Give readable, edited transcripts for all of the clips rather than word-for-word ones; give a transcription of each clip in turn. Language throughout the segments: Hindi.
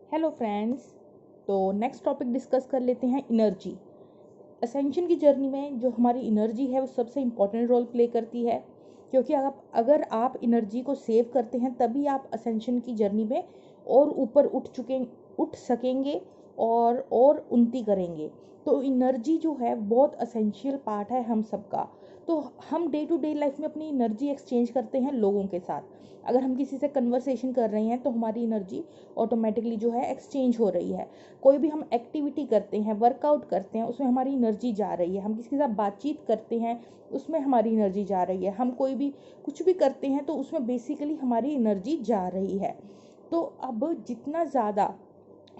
Hello friends. तो नेक्स्ट टॉपिक डिस्कस कर लेते हैं एनर्जी। असेंशन की जर्नी में जो हमारी एनर्जी है वो सबसे इम्पॉर्टेंट रोल प्ले करती है, क्योंकि अगर आप एनर्जी को सेव करते हैं तभी आप असेंशन की जर्नी में और ऊपर उठ सकेंगे और उन्नति करेंगे। तो एनर्जी जो है बहुत असेंशियल पार्ट है हम सबका। तो हम डे टू डे लाइफ में अपनी एनर्जी एक्सचेंज करते हैं लोगों के साथ। अगर हम किसी से कन्वर्सेशन कर रहे हैं तो हमारी एनर्जी ऑटोमेटिकली जो है एक्सचेंज हो रही है। कोई भी हम एक्टिविटी करते हैं, वर्कआउट करते हैं, उसमें हमारी एनर्जी जा रही है। हम किसी के साथ बातचीत करते हैं, उसमें हमारी एनर्जी जा रही है। हम कोई भी कुछ भी करते हैं तो उसमें बेसिकली हमारी एनर्जी जा रही है। तो अब जितना ज़्यादा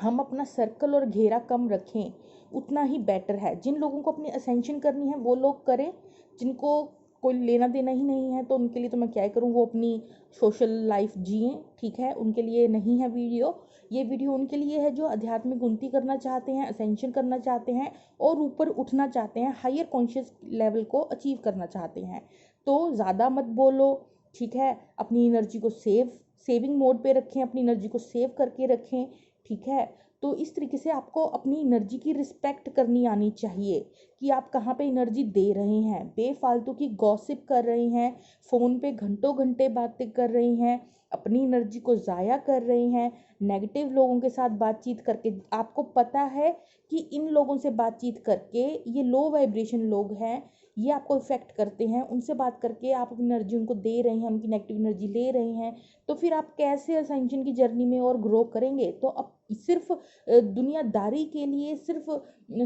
हम अपना सर्कल और घेरा कम रखें उतना ही बेटर है। जिन लोगों को अपनी असेंशन करनी है वो लोग करें, जिनको कोई लेना देना ही नहीं है तो उनके लिए तो मैं क्या करूँ, वो अपनी सोशल लाइफ जिएं। ठीक है, उनके लिए नहीं है वीडियो। ये वीडियो उनके लिए है जो आध्यात्मिक उन्नति करना चाहते हैं, असेंशन करना चाहते हैं और ऊपर उठना चाहते हैं, हायर कॉन्शियस लेवल को अचीव करना चाहते हैं। तो ज़्यादा मत बोलो, ठीक है। अपनी एनर्जी को सेविंग मोड पे रखें, अपनी एनर्जी को सेव करके रखें। ठीक है, तो इस तरीके से आपको अपनी एनर्जी की रिस्पेक्ट करनी आनी चाहिए कि आप कहाँ पे एनर्जी दे रहे हैं। बेफालतू की गॉसिप कर रहे हैं, फ़ोन पे घंटों घंटे बातें कर रहे हैं, अपनी एनर्जी को ज़ाया कर रहे हैं नेगेटिव लोगों के साथ बातचीत करके। आपको पता है कि इन लोगों से बातचीत करके, ये लो वाइब्रेशन लोग हैं, ये आपको इफेक्ट करते हैं। उनसे बात करके आप अपनी एनर्जी उनको दे रहे हैं, उनकी नेगेटिव एनर्जी ले रहे हैं, तो फिर आप कैसे असेंशन की जर्नी में और ग्रो करेंगे। तो अब सिर्फ दुनियादारी के लिए, सिर्फ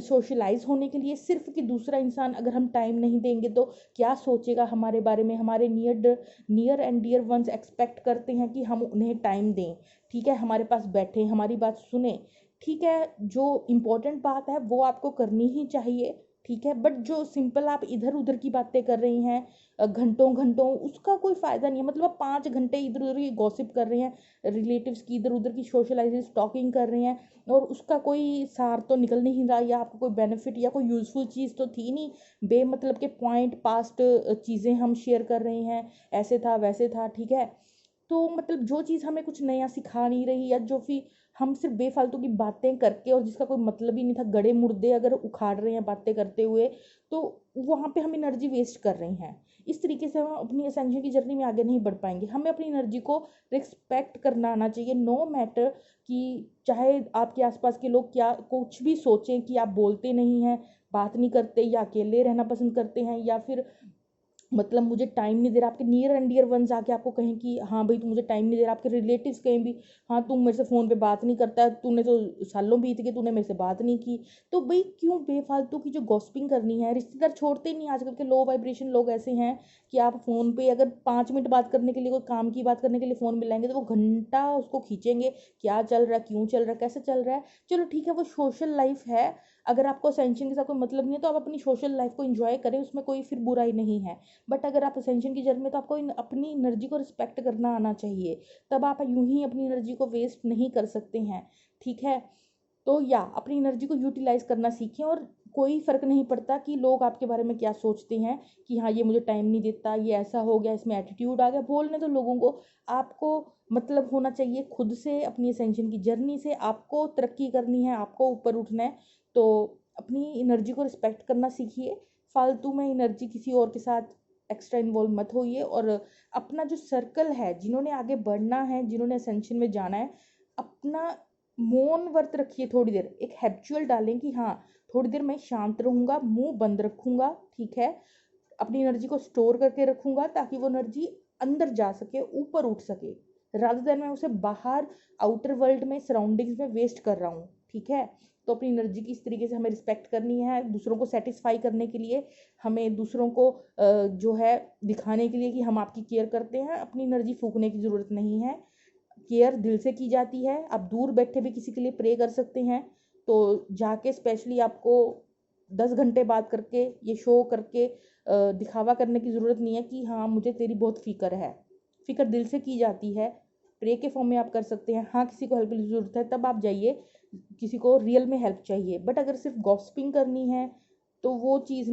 सोशलाइज होने के लिए, सिर्फ कि दूसरा इंसान अगर हम टाइम नहीं देंगे तो क्या सोचेगा हमारे बारे में। हमारे near and dear ones expect करते हैं कि हम उन्हें टाइम दें, ठीक है, हमारे पास बैठे, हमारी बात सुने। ठीक है, जो इम्पोर्टेंट बात है वो आपको करनी ही चाहिए, ठीक है। बट जो सिंपल आप इधर उधर की बातें कर रही हैं घंटों घंटों, उसका कोई फ़ायदा नहीं है। मतलब आप 5 घंटे इधर उधर की गॉसिप कर रहे हैं, रिलेटिव्स की इधर उधर की सोशलाइज टॉकिंग कर रहे हैं, और उसका कोई सार तो निकल नहीं रहा, या आपको कोई बेनिफिट या कोई यूज़फुल चीज़ तो थी नहीं। बेमतलब के पॉइंट पास्ट चीज़ें हम शेयर कर रहे हैं, ऐसे था वैसे था, ठीक है। तो मतलब जो चीज़ हमें कुछ नया सिखा नहीं रही, या जो फिर हम सिर्फ बेफालतू की बातें करके और जिसका कोई मतलब ही नहीं था, गड़े मुर्दे अगर उखाड़ रहे हैं बातें करते हुए, तो वहाँ पे हम एनर्जी वेस्ट कर रहे हैं। इस तरीके से हम अपनी असेंशन की जर्नी में आगे नहीं बढ़ पाएंगे। हमें अपनी एनर्जी को रिस्पेक्ट करना आना चाहिए, नो मैटर कि चाहे आपके आसपास के लोग क्या कुछ भी सोचें कि आप बोलते नहीं हैं, बात नहीं करते, या अकेले रहना पसंद करते हैं, या फिर मतलब मुझे टाइम नहीं दे रहा। आपके नियर एंड डियर वंस आके आपको कहें कि हाँ भाई तू मुझे टाइम नहीं दे रहा। आपके रिलेटिव्स कहीं भी, हाँ तू मेरे से फ़ोन पे बात नहीं करता, तूने तो सालों बीत गए, तूने मेरे से बात नहीं की। तो भाई क्यों बेफालतू की जो गॉसिपिंग करनी है। रिश्तेदार छोड़ते नहीं, आजकल के लो वाइब्रेशन लोग ऐसे हैं कि आप फ़ोन पे अगर 5 मिनट बात करने के लिए, कोई काम की बात करने के लिए फ़ोन मिलाएंगे तो वो घंटा उसको खींचेंगे, क्या चल रहा है, क्यों चल रहा है, कैसे चल रहा है। चलो ठीक है, वो सोशल लाइफ है। अगर आपको असेंशन के साथ कोई मतलब नहीं है तो आप अपनी सोशल लाइफ को एंजॉय करें, उसमें कोई फिर बुराई नहीं है। बट अगर आप असेंशन की जर्नी में, तो आपको अपनी एनर्जी को रिस्पेक्ट करना आना चाहिए। तब आप यूं ही अपनी एनर्जी को वेस्ट नहीं कर सकते हैं, ठीक है। तो या अपनी एनर्जी को यूटिलाइज करना सीखें, और कोई फ़र्क नहीं पड़ता कि लोग आपके बारे में क्या सोचते हैं कि हाँ ये मुझे टाइम नहीं देता, ये ऐसा हो गया, इसमें एटीट्यूड आ गया। बोलने दो लोगों को। आपको मतलब होना चाहिए खुद से, अपनी असेंशन की जर्नी से। आपको तरक्की करनी है, आपको ऊपर उठना है, तो अपनी एनर्जी को रिस्पेक्ट करना सीखिए। फालतू में एनर्जी किसी और के साथ एक्स्ट्रा इन्वॉल्व मत होइए। और अपना जो सर्कल है, जिन्होंने आगे बढ़ना है, जिन्होंने असेंशन में जाना है, अपना मौन व्रत रखिए थोड़ी देर। एक हैबिचुअल डालें कि हाँ थोड़ी देर मैं शांत रहूँगा, मुंह बंद रखूँगा, ठीक है। अपनी एनर्जी को स्टोर करके रखूँगा ताकि वो एनर्जी अंदर जा सके, ऊपर उठ सके, रादर देन मैं उसे बाहर आउटर वर्ल्ड में, सराउंडिंग्स में वेस्ट कर रहा हूँ, ठीक है। तो अपनी एनर्जी की इस तरीके से हमें रिस्पेक्ट करनी है। दूसरों को सेटिस्फाई करने के लिए, हमें दूसरों को जो है दिखाने के लिए कि हम आपकी केयर करते हैं, अपनी एनर्जी फूकने की ज़रूरत नहीं है। केयर दिल से की जाती है। आप दूर बैठे भी किसी के लिए प्रे कर सकते हैं। तो जाके स्पेशली आपको 10 घंटे बात करके, ये शो करके दिखावा करने की ज़रूरत नहीं है कि हाँ मुझे तेरी बहुत फिक्र है। फिक्र दिल से की जाती है। प्रे के फॉर्म में आप कर सकते हैं। हाँ किसी को हेल्प की ज़रूरत है तब आप जाइए, किसी को रियल में हेल्प चाहिए। बट अगर सिर्फ गॉसिपिंग करनी है तो वो चीज़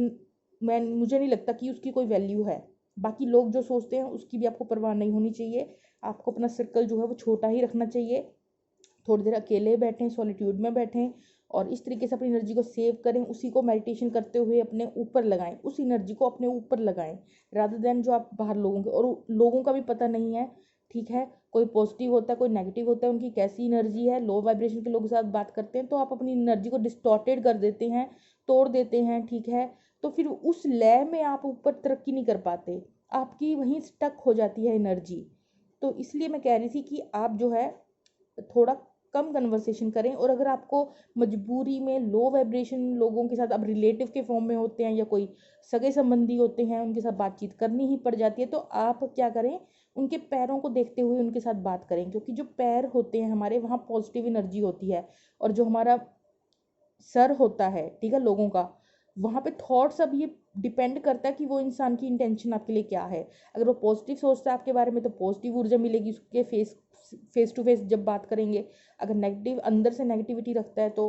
मुझे नहीं लगता कि उसकी कोई वैल्यू है। बाकी लोग जो सोचते हैं उसकी भी आपको परवाह नहीं होनी चाहिए। आपको अपना सर्कल जो है वो छोटा ही रखना चाहिए। थोड़ी देर अकेले बैठें, सॉलिट्यूड में बैठें और इस तरीके से अपनी एनर्जी को सेव करें। उसी को मेडिटेशन करते हुए अपने ऊपर लगाएं, उस एनर्जी को अपने ऊपर लगाएं रादर देन जो आप बाहर लोगों के, और लोगों का भी पता नहीं है, ठीक है, कोई पॉजिटिव होता है कोई नेगेटिव होता है, उनकी कैसी एनर्जी है। लो वाइब्रेशन के लोगों के साथ बात करते हैं तो आप अपनी एनर्जी को डिस्टॉर्टेड कर देते हैं, तोड़ देते हैं, ठीक है। तो फिर उस लय में आप ऊपर तरक्की नहीं कर पाते, आपकी वहीं स्टक हो जाती है एनर्जी। तो इसलिए मैं कह रही थी कि आप जो है थोड़ा कम कन्वर्सेशन करें, और अगर आपको मजबूरी में लो वाइब्रेशन लोगों के साथ, अब रिलेटिव के फॉर्म में होते हैं या कोई सगे संबंधी होते हैं, उनके साथ बातचीत करनी ही पड़ जाती है, तो आप क्या करें, उनके पैरों को देखते हुए उनके साथ बात करें, क्योंकि जो पैर होते हैं हमारे, वहाँ पॉजिटिव एनर्जी होती है। और जो हमारा सर होता है, ठीक है, लोगों का, वहाँ पे थॉट्स, अब ये डिपेंड करता है कि वो इंसान की इंटेंशन आपके लिए क्या है। अगर वो पॉजिटिव सोचता है आपके बारे में तो पॉजिटिव ऊर्जा मिलेगी, उसके फेस टू फेस जब बात करेंगे। अगर नेगेटिव, अंदर से नेगेटिविटी रखता है तो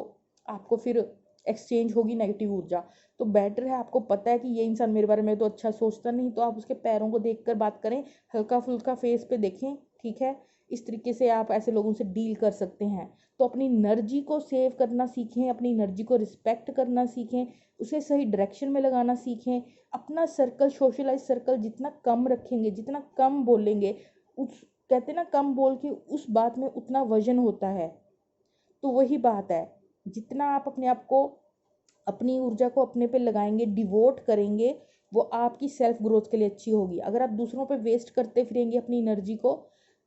आपको फिर एक्सचेंज होगी नेगेटिव ऊर्जा। तो बेटर है, आपको पता है कि ये इंसान मेरे बारे में तो अच्छा सोचता नहीं, तो आप उसके पैरों को देख कर बात करें, हल्का फुल्का फेस पे देखें, ठीक है। इस तरीके से आप ऐसे लोगों से डील कर सकते हैं। तो अपनी एनर्जी को सेव करना सीखें, अपनी एनर्जी को रिस्पेक्ट करना सीखें, उसे सही डायरेक्शन में लगाना सीखें। अपना सर्कल, सोशलाइज सर्कल जितना कम रखेंगे, जितना कम बोलेंगे, उस, कहते ना, कम बोल के उस बात में उतना वजन होता है। तो वही बात है, जितना आप अपने आप को, अपनी ऊर्जा को अपने पे लगाएंगे, डिवोट करेंगे, वो आपकी सेल्फ ग्रोथ के लिए अच्छी होगी। अगर आप दूसरों पे वेस्ट करते फिरेंगे अपनी एनर्जी को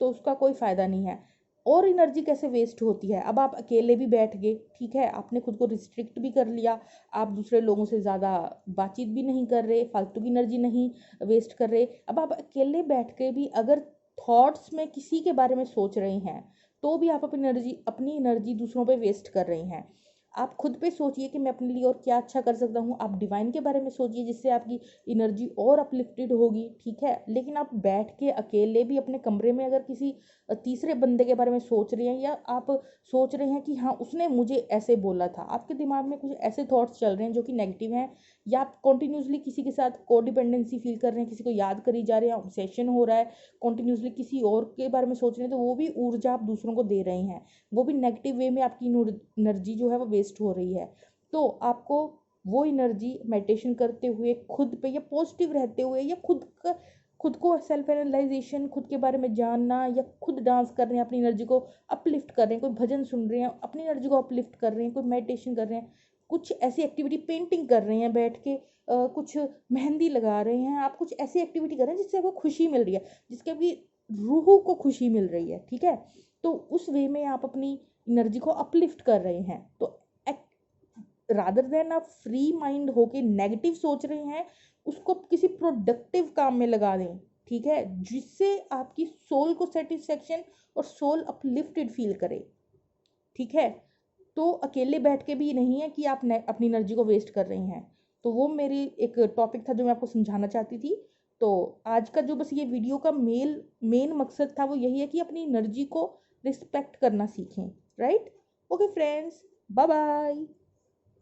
तो उसका कोई फ़ायदा नहीं है। और एनर्जी कैसे वेस्ट होती है, अब आप अकेले भी बैठ गए, ठीक है, आपने खुद को रिस्ट्रिक्ट भी कर लिया, आप दूसरे लोगों से ज़्यादा बातचीत भी नहीं कर रहे, फालतू की एनर्जी नहीं वेस्ट कर रहे। अब आप अकेले बैठ के भी अगर थॉट्स में किसी के बारे में सोच रहे हैं तो भी आप अपनी एनर्जी दूसरों पे वेस्ट कर रहे हैं। आप खुद पे सोचिए कि मैं अपने लिए और क्या अच्छा कर सकता हूँ, आप डिवाइन के बारे में सोचिए जिससे आपकी एनर्जी और अपलिफ्टेड होगी, ठीक है। लेकिन आप बैठ के अकेले भी अपने कमरे में अगर किसी तीसरे बंदे के बारे में सोच रहे हैं, या आप सोच रहे हैं कि हाँ उसने मुझे ऐसे बोला था, आपके दिमाग में कुछ ऐसे थॉट्स चल रहे हैं जो कि नेगेटिव हैं, या आप कॉन्टिन्यूसली किसी के साथ कोडिपेंडेंसी फील कर रहे हैं, किसी को याद करी जा रहे हैं, ऑब्सेशन हो रहा है, कॉन्टिन्यूसली किसी और के बारे में सोच रहे हैं, तो वो भी ऊर्जा आप दूसरों को दे रहे हैं, वो भी नेगेटिव वे में आपकी एनर्जी जो है वो वेस्ट हो रही है। तो आपको वो एनर्जी मेडिटेशन करते हुए खुद पे, या पॉजिटिव रहते हुए, या खुद को सेल्फ एनालाइजेशन, खुद के बारे में जानना, या खुद डांस कर रहे हैं अपनी एनर्जी को अपलिफ्ट कर रहे हैं, कोई भजन सुन रहे हैं अपनी एनर्जी को अपलिफ्ट कर रहे हैं, कोई मेडिटेशन कर रहे हैं, कुछ ऐसी एक्टिविटी, पेंटिंग कर रहे हैं बैठ के, कुछ मेहंदी लगा रहे हैं, आप कुछ ऐसी एक्टिविटी कर रहे हैं जिससे आपको खुशी मिल रही है, जिसके आपकी रूह को खुशी मिल रही है, ठीक है। तो उस वे में आप अपनी एनर्जी को अपलिफ्ट कर रहे हैं। तो रादर देन आप फ्री माइंड होके नेगेटिव सोच रहे हैं, उसको किसी प्रोडक्टिव काम में लगा दें, ठीक है, जिससे आपकी सोल को सेटिस्फेक्शन और सोल अपलिफ्टेड फील करे, ठीक है। तो अकेले बैठ के भी नहीं है कि आप अपनी एनर्जी को वेस्ट कर रही हैं। तो वो मेरी एक टॉपिक था जो मैं आपको समझाना चाहती थी। तो आज का जो बस ये वीडियो का मेन मकसद था वो यही है कि अपनी एनर्जी को रिस्पेक्ट करना सीखें, right. Okay friends, bye bye.